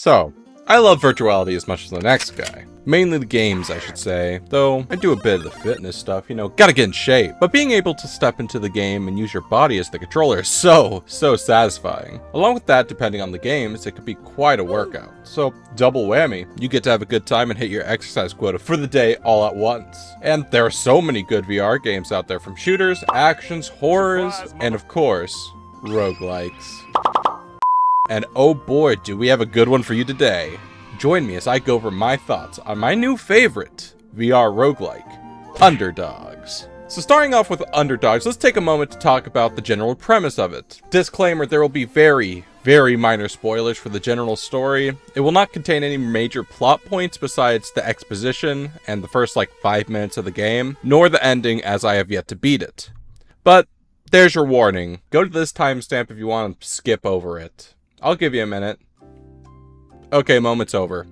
So, I love virtuality as much as the next guy. Mainly the games, I should say, though I do a bit of the fitness stuff, gotta get in shape. But being able to step into the game and use your body as the controller is so satisfying. Along with that, depending on the games, it could be quite a workout. So, double whammy, you get to have a good time and hit your exercise quota for the day all at once. And there are so many good VR games out there, from shooters, actions, horrors, and of course, roguelikes. And oh boy, do we have a good one for you today. Join me as I go over my thoughts on my new favorite VR roguelike, Underdogs. So starting off with Underdogs, let's take a moment to talk about the general premise of it. Disclaimer, there will be very minor spoilers for the general story. It will not contain any major plot points besides the exposition and the first 5 minutes of the game, nor the ending, as I have yet to beat it. But there's your warning. Go to this timestamp if you want to skip over it. I'll give you a minute. Okay, moment's over.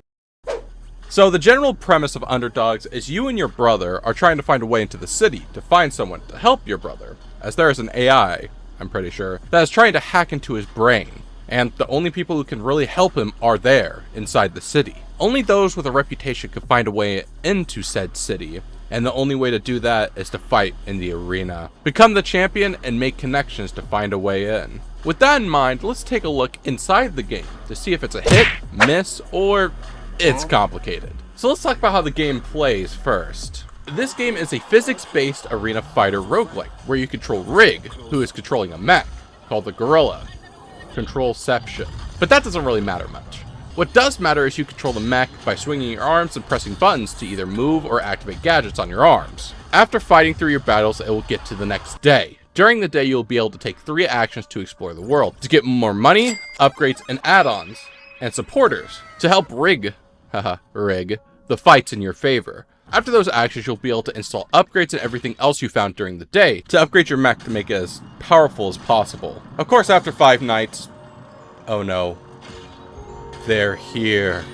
So the general premise of Underdogs is you and your brother are trying to find a way into the city to find someone to help your brother, as there is an AI, I'm pretty sure, that is trying to hack into his brain, and the only people who can really help him are there, inside the city. Only those with a reputation can find a way into said city, and the only way to do that is to fight in the arena. Become the champion and make connections to find a way in. With that in mind, let's take a look inside the game to see if it's a hit, miss, or it's complicated. So let's talk about how the game plays first. This game is a physics-based arena fighter roguelike, where you control Rig, who is controlling a mech, called the Gorilla. Controlception. But that doesn't really matter much. What does matter is you control the mech by swinging your arms and pressing buttons to either move or activate gadgets on your arms. After fighting through your battles, it will get to the next day. During the day, you'll be able to take 3 actions to explore the world, to get more money, upgrades, and add-ons, and supporters, to help rig the fights in your favor. After those actions, you'll be able to install upgrades and everything else you found during the day, to upgrade your mech to make it as powerful as possible. Of course, after 5 nights, oh no, they're here.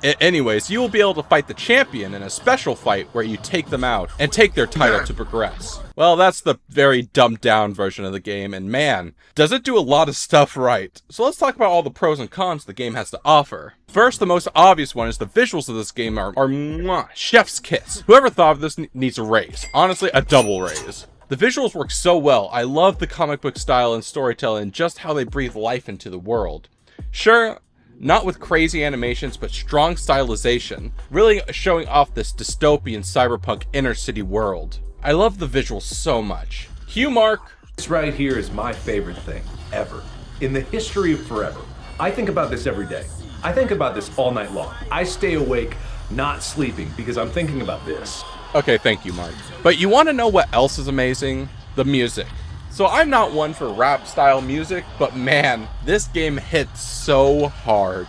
Anyways, you will be able to fight the champion in a special fight where you take them out and take their title to progress. Well, that's the very dumbed down version of the game, and man, does it do a lot of stuff right. So let's talk about all the pros and cons the game has to offer. First, the most obvious one is the visuals of this game are mwah, chef's kiss. Whoever thought of this needs a raise. Honestly, a double raise. The visuals work so well. I love the comic book style and storytelling and just how they breathe life into the world. Sure, not with crazy animations, but strong stylization, really showing off this dystopian cyberpunk inner city world. I love the visuals so much. Hugh Mark. This right here is my favorite thing ever in the history of forever. I think about this every day. I think about this all night long. I stay awake, not sleeping, because I'm thinking about this. Okay, thank you, Mark. But you want to know what else is amazing? The music. So I'm not one for rap style music, but man, this game hits so hard.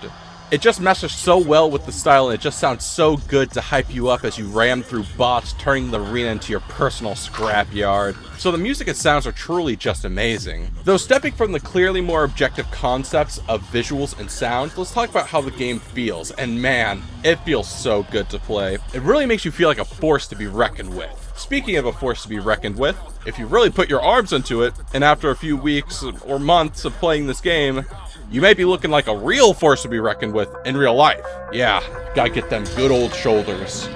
It just meshes so well with the style, and it just sounds so good to hype you up as you ram through bots, turning the arena into your personal scrapyard. So the music and sounds are truly just amazing. Though stepping from the clearly more objective concepts of visuals and sounds, let's talk about how the game feels, and man, it feels so good to play. It really makes you feel like a force to be reckoned with. Speaking of a force to be reckoned with, if you really put your arms into it, and after a few weeks or months of playing this game, you may be looking like a real force to be reckoned with in real life. Yeah, gotta get them good old shoulders.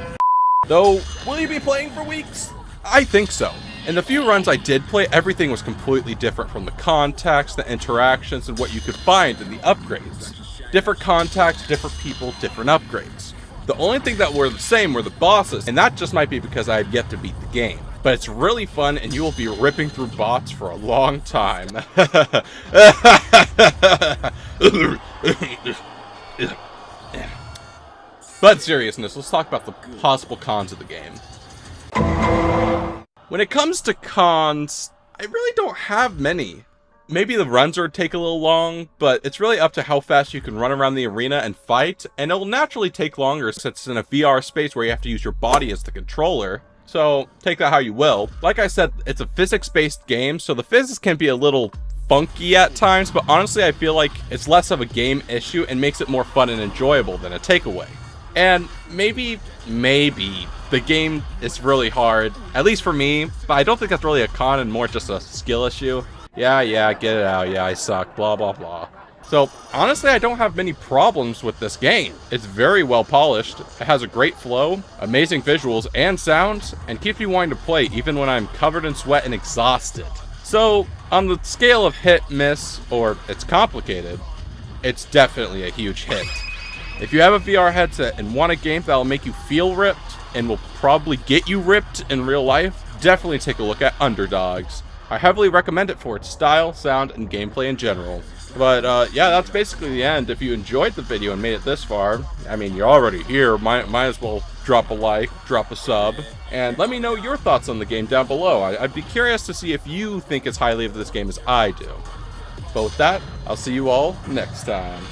Though, will you be playing for weeks? I think so. In the few runs I did play, everything was completely different, from the contacts, the interactions, and what you could find in the upgrades. Different contacts, different people, different upgrades. The only thing that were the same were the bosses, and that just might be because I have yet to beat the game. But it's really fun, and you will be ripping through bots for a long time. But in seriousness, let's talk about the possible cons of the game. When it comes to cons, I really don't have many. Maybe the runs would take a little long, but it's really up to how fast you can run around the arena and fight, and it'll naturally take longer since it's in a VR space where you have to use your body as the controller. So, take that how you will. Like I said, it's a physics-based game, so the physics can be a little funky at times, but honestly I feel like it's less of a game issue and makes it more fun and enjoyable than a takeaway. And maybe the game is really hard, at least for me, but I don't think that's really a con and more just a skill issue. Yeah, get it out. Yeah, I suck. Blah, blah, blah. So, honestly, I don't have many problems with this game. It's very well polished, it has a great flow, amazing visuals and sounds, and keeps me wanting to play even when I'm covered in sweat and exhausted. So, on the scale of hit, miss, or it's complicated, it's definitely a huge hit. If you have a VR headset and want a game that'll make you feel ripped, and will probably get you ripped in real life, definitely take a look at Underdogs. I heavily recommend it for its style, sound, and gameplay in general. But yeah, that's basically the end. If you enjoyed the video and made it this far, I mean, you're already here, might as well drop a like, drop a sub, and let me know your thoughts on the game down below. I'd be curious to see if you think as highly of this game as I do. But with that, I'll see you all next time.